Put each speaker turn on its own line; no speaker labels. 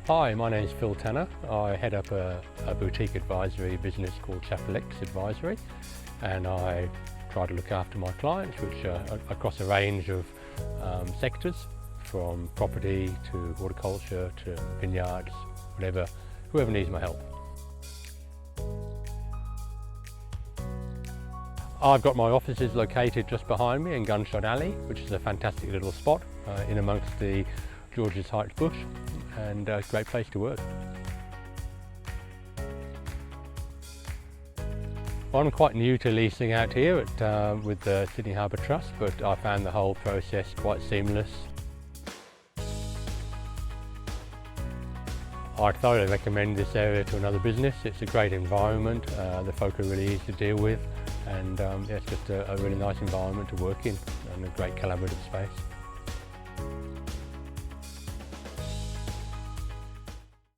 Hi, my name is Phil Tanner. I head up a boutique advisory business called Chapalex Advisory, and I try to look after my clients, which are across a range of sectors, from property to horticulture to vineyards, whoever needs my help. I've got my offices located just behind me in Gunshot Alley, which is a fantastic little spot in amongst the George's Heights bush, and a great place to work. I'm quite new to leasing out here with the Sydney Harbour Trust, but I found the whole process quite seamless. I thoroughly recommend this area to another business. It's a great environment, the folk are really easy to deal with, and it's just a really nice environment to work in and a great collaborative space.